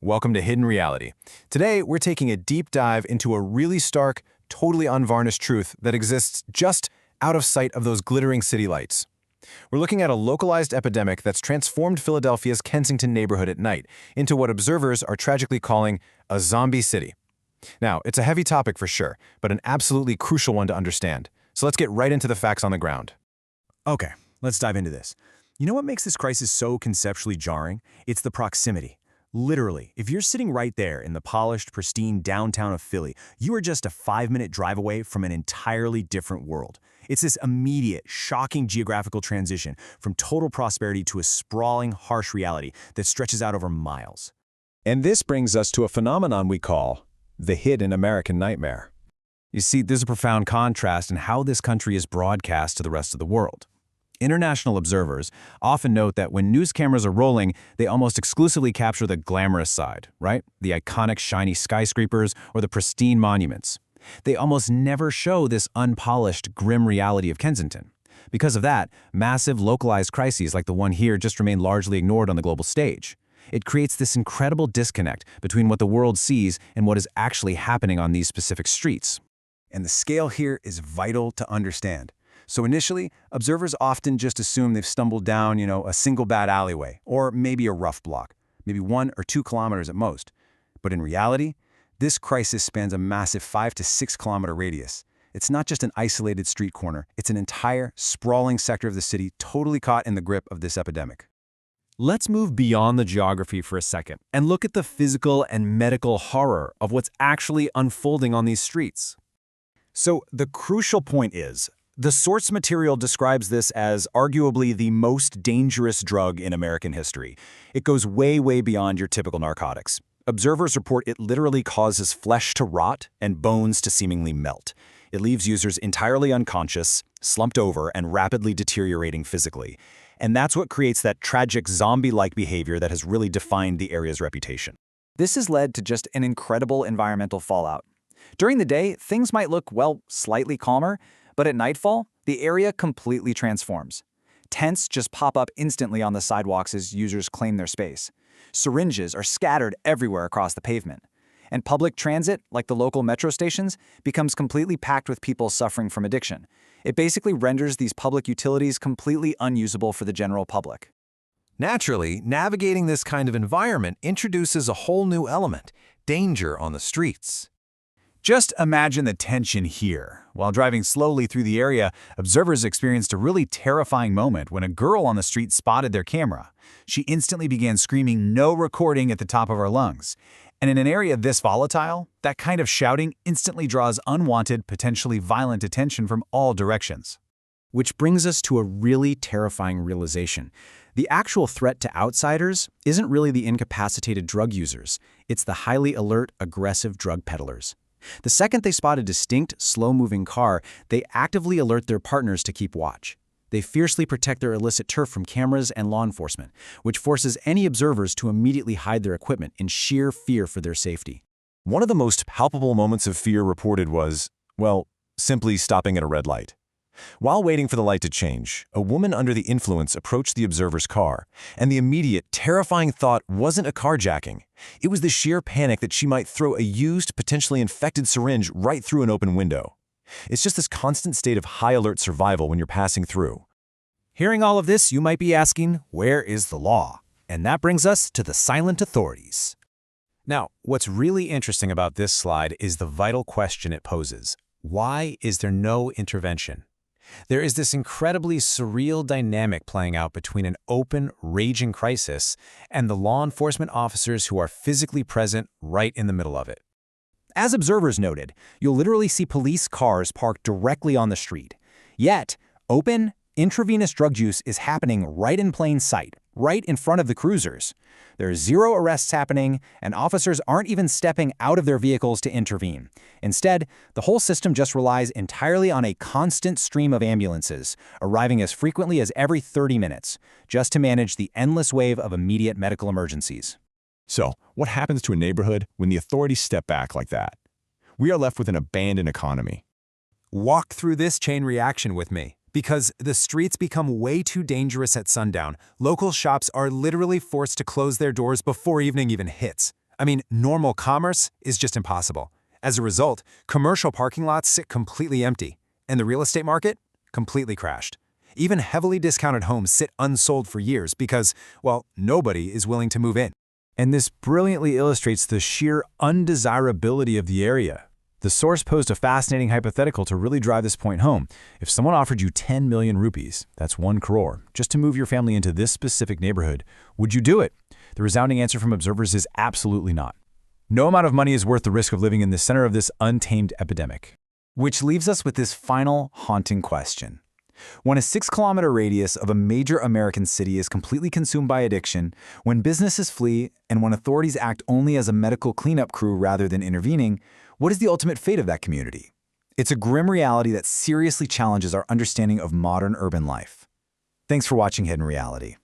Welcome to Hidden Reality. Today, we're taking a deep dive into a really stark, totally unvarnished truth that exists just out of sight of those glittering city lights. We're looking at a localized epidemic that's transformed Philadelphia's Kensington neighborhood at night into what observers are tragically calling a zombie city. Now, it's a heavy topic for sure, but an absolutely crucial one to understand. So let's get right into the facts on the ground. Okay, let's dive into this. You know what makes this crisis so conceptually jarring? It's the proximity. Literally, if you're sitting right there in the polished, pristine downtown of Philly, you are just a 5-minute drive away from an entirely different world. It's this immediate, shocking geographical transition from total prosperity to a sprawling, harsh reality that stretches out over miles. And this brings us to a phenomenon we call the hidden American nightmare. You see, there's a profound contrast in how this country is broadcast to the rest of the world. International observers often note that when news cameras are rolling, they almost exclusively capture the glamorous side, right? The iconic shiny skyscrapers or the pristine monuments. They almost never show this unpolished, grim reality of Kensington. Because of that, massive localized crises like the one here just remain largely ignored on the global stage. It creates this incredible disconnect between what the world sees and what is actually happening on these specific streets. And the scale here is vital to understand. So initially, observers often just assume they've stumbled down, a single bad alleyway, or maybe a rough block, maybe 1 or 2 kilometers at most. But in reality, this crisis spans a massive 5 to 6 kilometer radius. It's not just an isolated street corner, it's an entire, sprawling sector of the city totally caught in the grip of this epidemic. Let's move beyond the geography for a second and look at the physical and medical horror of what's actually unfolding on these streets. So the crucial point is, the source material describes this as arguably the most dangerous drug in American history. It goes way, way beyond your typical narcotics. Observers report it literally causes flesh to rot and bones to seemingly melt. It leaves users entirely unconscious, slumped over, and rapidly deteriorating physically. And that's what creates that tragic zombie-like behavior that has really defined the area's reputation. This has led to just an incredible environmental fallout. During the day, things might look, slightly calmer, but at nightfall, the area completely transforms. Tents just pop up instantly on the sidewalks as users claim their space. Syringes are scattered everywhere across the pavement. And public transit, like the local metro stations, becomes completely packed with people suffering from addiction. It basically renders these public utilities completely unusable for the general public. Naturally, navigating this kind of environment introduces a whole new element: danger on the streets. Just imagine the tension here. While driving slowly through the area, observers experienced a really terrifying moment when a girl on the street spotted their camera. She instantly began screaming "no recording" at the top of her lungs. And in an area this volatile, that kind of shouting instantly draws unwanted, potentially violent attention from all directions. Which brings us to a really terrifying realization. The actual threat to outsiders isn't really the incapacitated drug users. It's the highly alert, aggressive drug peddlers. The second they spot a distinct, slow-moving car, they actively alert their partners to keep watch. They fiercely protect their illicit turf from cameras and law enforcement, which forces any observers to immediately hide their equipment in sheer fear for their safety. One of the most palpable moments of fear reported was, simply stopping at a red light. While waiting for the light to change, a woman under the influence approached the observer's car, and the immediate, terrifying thought wasn't a carjacking. It was the sheer panic that she might throw a used, potentially infected syringe right through an open window. It's just this constant state of high-alert survival when you're passing through. Hearing all of this, you might be asking, where is the law? And that brings us to the silent authorities. Now, what's really interesting about this slide is the vital question it poses. Why is there no intervention? There is this incredibly surreal dynamic playing out between an open, raging crisis and the law enforcement officers who are physically present right in the middle of it. As observers noted, you'll literally see police cars parked directly on the street. Yet, open, intravenous drug use is happening right in plain sight, right in front of the cruisers. There are 0 arrests happening, and officers aren't even stepping out of their vehicles to intervene. Instead, the whole system just relies entirely on a constant stream of ambulances, arriving as frequently as every 30 minutes, just to manage the endless wave of immediate medical emergencies. So, what happens to a neighborhood when the authorities step back like that? We are left with an abandoned economy. Walk through this chain reaction with me. Because the streets become way too dangerous at sundown, local shops are literally forced to close their doors before evening even hits. I mean, normal commerce is just impossible. As a result, commercial parking lots sit completely empty, and the real estate market completely crashed. Even heavily discounted homes sit unsold for years because, well, nobody is willing to move in. And this brilliantly illustrates the sheer undesirability of the area. The source posed a fascinating hypothetical to really drive this point home. If someone offered you 10 million rupees, that's 1 crore, just to move your family into this specific neighborhood, would you do it? The resounding answer from observers is absolutely not. No amount of money is worth the risk of living in the center of this untamed epidemic. Which leaves us with this final haunting question. When a 6-kilometer radius of a major American city is completely consumed by addiction, when businesses flee, and when authorities act only as a medical cleanup crew rather than intervening, what is the ultimate fate of that community? It's a grim reality that seriously challenges our understanding of modern urban life. Thanks for watching Hidden Reality.